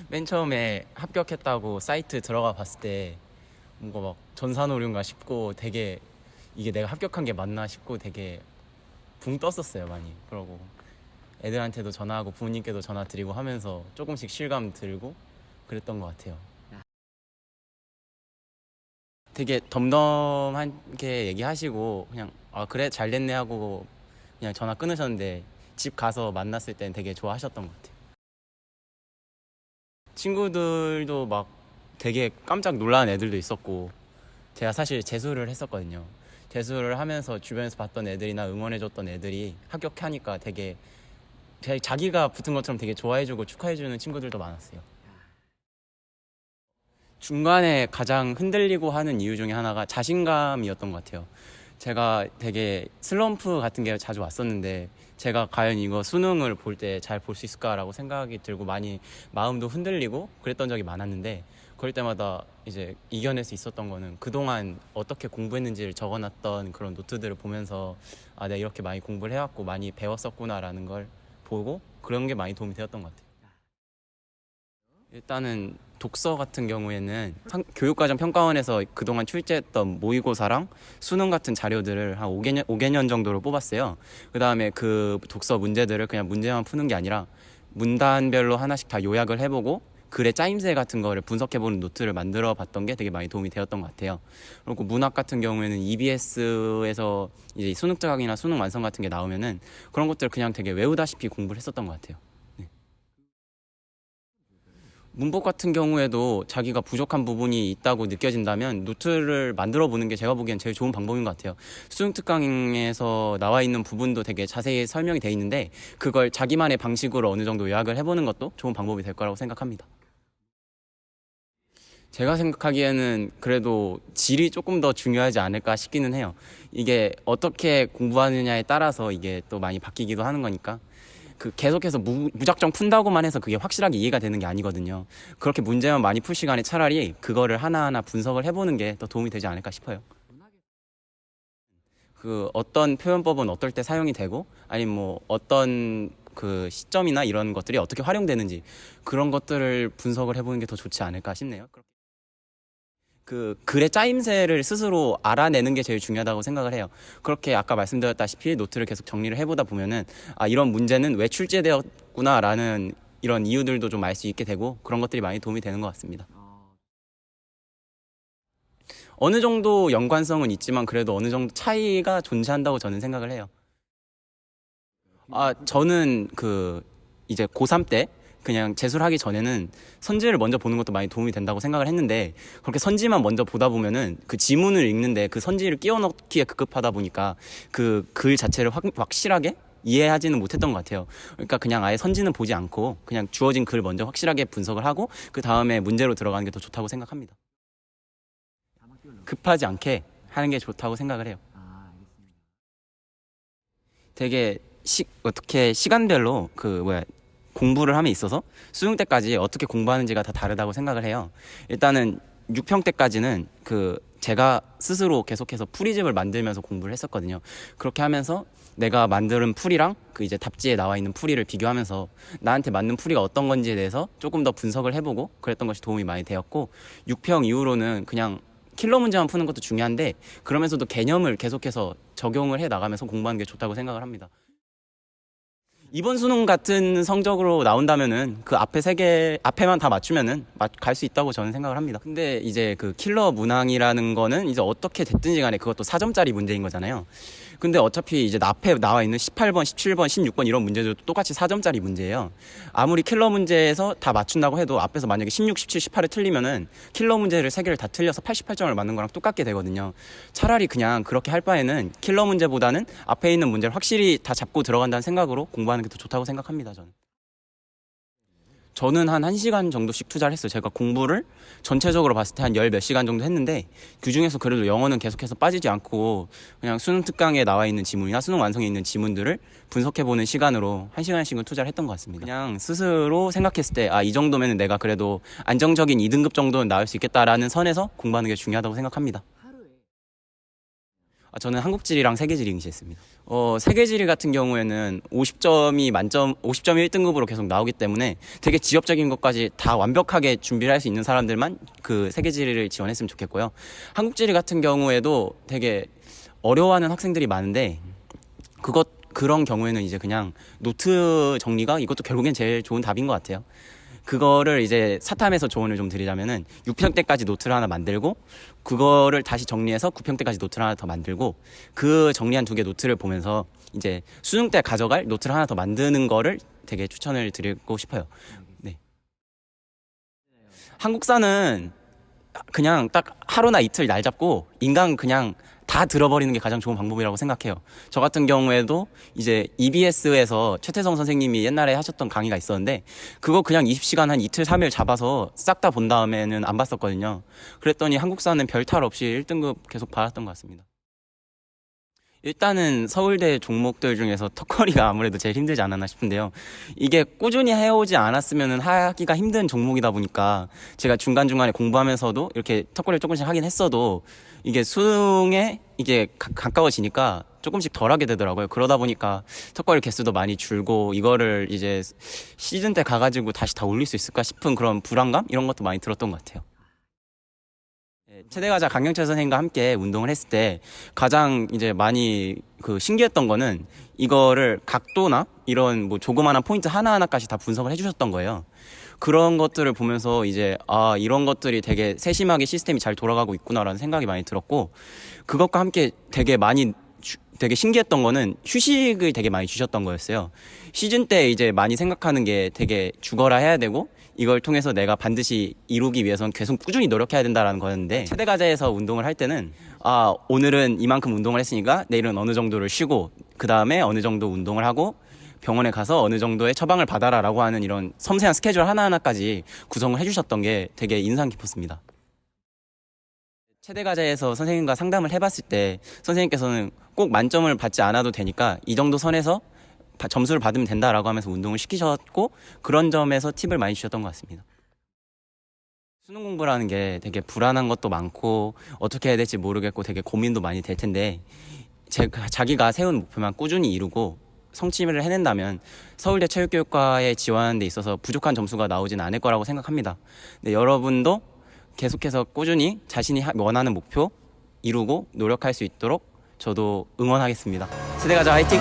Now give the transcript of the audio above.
맨 처음에 합격했다고 사이트 들어가 봤을 때 뭔가 막 전산오류인가 싶고 되게 이게 내가 합격한 게 맞나 싶고 되게 붕 떴었어요 많이. 그러고 애들한테도 전화하고 부모님께도 전화 드리고 하면서 조금씩 실감 들고 그랬던 것 같아요. 되게 덤덤하게 얘기하시고 그냥 아 그래 잘 됐네 하고 그냥 전화 끊으셨는데 집 가서 만났을 땐 되게 좋아하셨던 것 같아요. 친구들도 막 되게 깜짝 놀라는 애들도 있었고 제가 사실 재수를 했었거든요. 재수를 하면서 주변에서 봤던 애들이나 응원해줬던 애들이 합격하니까 되게 자기가 붙은 것처럼 되게 좋아해주고 축하해주는 친구들도 많았어요. 중간에 가장 흔들리고 하는 이유 중에 하나가 자신감이었던 것 같아요. 제가 되게 슬럼프 같은 게 자주 왔었는데 제가 과연 이거 수능을 볼 때 잘 볼 수 있을까라고 생각이 들고 많이 마음도 흔들리고 그랬던 적이 많았는데 그럴 때마다 이제 이겨낼 수 있었던 거는 그동안 어떻게 공부했는지를 적어놨던 그런 노트들을 보면서 아, 내가 이렇게 많이 공부를 해왔고 많이 배웠었구나라는 걸 보고 그런 게 많이 도움이 되었던 것 같아요. 일단은 독서 같은 경우에는 교육과정 평가원에서 그동안 출제했던 모의고사랑 수능 같은 자료들을 한 5개년 정도로 뽑았어요. 그 다음에 그 독서 문제들을 그냥 문제만 푸는 게 아니라 문단별로 하나씩 다 요약을 해보고 글의 짜임새 같은 거를 분석해보는 노트를 만들어 봤던 게 되게 많이 도움이 되었던 것 같아요. 그리고 문학 같은 경우에는 EBS에서 이제 수능 특강이나 수능 완성 같은 게 나오면은 그런 것들을 그냥 되게 외우다시피 공부를 했었던 것 같아요. 네. 문법 같은 경우에도 자기가 부족한 부분이 있다고 느껴진다면 노트를 만들어 보는 게 제가 보기엔 제일 좋은 방법인 것 같아요. 수능 특강에서 나와 있는 부분도 되게 자세히 설명이 돼 있는데 그걸 자기만의 방식으로 어느 정도 요약을 해보는 것도 좋은 방법이 될 거라고 생각합니다. 제가 생각하기에는 그래도 질이 조금 더 중요하지 않을까 싶기는 해요. 이게 어떻게 공부하느냐에 따라서 이게 또 많이 바뀌기도 하는 거니까. 그 계속해서 무작정 푼다고만 해서 그게 확실하게 이해가 되는 게 아니거든요. 그렇게 문제만 많이 풀 시간에 차라리 그거를 하나하나 분석을 해보는 게 더 도움이 되지 않을까 싶어요. 그 어떤 표현법은 어떨 때 사용이 되고 아니면 뭐 어떤 그 시점이나 이런 것들이 어떻게 활용되는지 그런 것들을 분석을 해보는 게 더 좋지 않을까 싶네요. 그 글의 짜임새를 스스로 알아내는 게 제일 중요하다고 생각을 해요. 그렇게 아까 말씀드렸다시피 노트를 계속 정리를 해보다 보면은 아, 이런 문제는 왜 출제되었구나라는 이런 이유들도 좀 알 수 있게 되고 그런 것들이 많이 도움이 되는 것 같습니다. 어느 정도 연관성은 있지만 그래도 어느 정도 차이가 존재한다고 저는 생각을 해요. 아, 저는 그 이제 고3 때 그냥 재수를 하기 전에는 선지를 먼저 보는 것도 많이 도움이 된다고 생각을 했는데 그렇게 선지만 먼저 보다 보면은 그 지문을 읽는데 그 선지를 끼워 넣기에 급급하다 보니까 그 글 자체를 확실하게 이해하지는 못했던 것 같아요. 그러니까 그냥 아예 선지는 보지 않고 그냥 주어진 글 먼저 확실하게 분석을 하고 그 다음에 문제로 들어가는 게 더 좋다고 생각합니다. 급하지 않게 하는 게 좋다고 생각을 해요. 되게 어떻게 시간별로 그 뭐야 공부를 함에 있어서 수능 때까지 어떻게 공부하는지가 다 다르다고 생각을 해요. 일단은 6평 때까지는 그 제가 스스로 계속해서 풀이집을 만들면서 공부를 했었거든요. 그렇게 하면서 내가 만드는 풀이랑 그 이제 답지에 나와 있는 풀이를 비교하면서 나한테 맞는 풀이가 어떤 건지에 대해서 조금 더 분석을 해보고 그랬던 것이 도움이 많이 되었고 6평 이후로는 그냥 킬러 문제만 푸는 것도 중요한데 그러면서도 개념을 계속해서 적용을 해 나가면서 공부하는 게 좋다고 생각을 합니다. 이번 수능 같은 성적으로 나온다면은 그 앞에 세 개 앞에만 다 맞추면은 갈 수 있다고 저는 생각을 합니다. 근데 이제 그 킬러 문항이라는 거는 이제 어떻게 됐든지 간에 그것도 4점짜리 문제인 거잖아요. 근데 어차피 이제 앞에 나와 있는 18번, 17번, 16번 이런 문제들도 똑같이 4점짜리 문제예요. 아무리 킬러 문제에서 다 맞춘다고 해도 앞에서 만약에 16, 17, 18을 틀리면은 킬러 문제를 세 개를 다 틀려서 88점을 맞는 거랑 똑같게 되거든요. 차라리 그냥 그렇게 할 바에는 킬러 문제보다는 앞에 있는 문제를 확실히 다 잡고 들어간다는 생각으로 공부하는 게 더 좋다고 생각합니다, 저는 한 1시간 정도씩 투자를 했어요. 제가 공부를 전체적으로 봤을 때 한 열 몇 시간 정도 했는데 그중에서 그래도 영어는 계속해서 빠지지 않고 그냥 수능 특강에 나와 있는 지문이나 수능 완성에 있는 지문들을 분석해보는 시간으로 1시간씩은 투자를 했던 것 같습니다. 그냥 스스로 생각했을 때 아, 이 정도면 내가 그래도 안정적인 2등급 정도는 나올 수 있겠다라는 선에서 공부하는 게 중요하다고 생각합니다. 저는 한국지리랑 세계지리 응시했습니다. 세계지리 같은 경우에는 50점이 만점, 50점이 1등급으로 계속 나오기 때문에 되게 지엽적인 것까지 다 완벽하게 준비를 할 수 있는 사람들만 그 세계지리를 지원했으면 좋겠고요. 한국지리 같은 경우에도 되게 어려워하는 학생들이 많은데 그런 경우에는 이제 그냥 노트 정리가 이것도 결국엔 제일 좋은 답인 것 같아요. 그거를 이제 사탐에서 조언을 좀 드리자면은 6평 때까지 노트를 하나 만들고 그거를 다시 정리해서 9평 때까지 노트를 하나 더 만들고 그 정리한 2개 노트를 보면서 이제 수능 때 가져갈 노트를 하나 더 만드는 거를 되게 추천을 드리고 싶어요. 네. 한국사는 그냥 딱 하루나 이틀 날 잡고 인강 그냥 다 들어버리는 게 가장 좋은 방법이라고 생각해요. 저 같은 경우에도 이제 EBS에서 최태성 선생님이 옛날에 하셨던 강의가 있었는데 그거 그냥 20시간 한 이틀 3일 잡아서 싹 다 본 다음에는 안 봤었거든요. 그랬더니 한국사는 별 탈 없이 1등급 계속 받았던 것 같습니다. 일단은 서울대 종목들 중에서 턱걸이가 아무래도 제일 힘들지 않았나 싶은데요. 이게 꾸준히 해오지 않았으면 하기가 힘든 종목이다 보니까 제가 중간중간에 공부하면서도 이렇게 턱걸이를 조금씩 하긴 했어도 이게 수능에 이게 가까워지니까 조금씩 덜 하게 되더라고요. 그러다 보니까 턱걸이 개수도 많이 줄고 이거를 이제 시즌 때 가가지고 다시 다 올릴 수 있을까 싶은 그런 불안감? 이런 것도 많이 들었던 것 같아요. 최대가자 강경철 선생님과 함께 운동을 했을 때 가장 이제 많이 신기했던 거는 이거를 각도나 이런 뭐 조그마한 포인트 하나하나까지 다 분석을 해주셨던 거예요. 그런 것들을 보면서 이제 이런 것들이 되게 세심하게 시스템이 잘 돌아가고 있구나라는 생각이 많이 들었고 그것과 함께 되게 신기했던 거는 휴식을 되게 많이 주셨던 거였어요. 시즌 때 이제 많이 생각하는 게 되게 죽어라 해야 되고 이걸 통해서 내가 반드시 이루기 위해서는 계속 꾸준히 노력해야 된다라는 거였는데 최대가자에서 운동을 할 때는 오늘은 이만큼 운동을 했으니까 내일은 어느 정도를 쉬고 그 다음에 어느 정도 운동을 하고 병원에 가서 어느 정도의 처방을 받아라 라고 하는 이런 섬세한 스케줄 하나하나까지 구성을 해주셨던 게 되게 인상 깊었습니다. 최대가자에서 선생님과 상담을 해봤을 때 선생님께서는 꼭 만점을 받지 않아도 되니까 이 정도 선에서 점수를 받으면 된다라고 하면서 운동을 시키셨고 그런 점에서 팁을 많이 주셨던 것 같습니다. 수능 공부라는 게 되게 불안한 것도 많고 어떻게 해야 될지 모르겠고 되게 고민도 많이 될 텐데 자기가 세운 목표만 꾸준히 이루고 성취를 해낸다면 서울대 체육교육과에 지원하는 데 있어서 부족한 점수가 나오진 않을 거라고 생각합니다. 근데 여러분도 계속해서 꾸준히 자신이 원하는 목표 이루고 노력할 수 있도록 저도 응원하겠습니다. 세대가자 화이팅!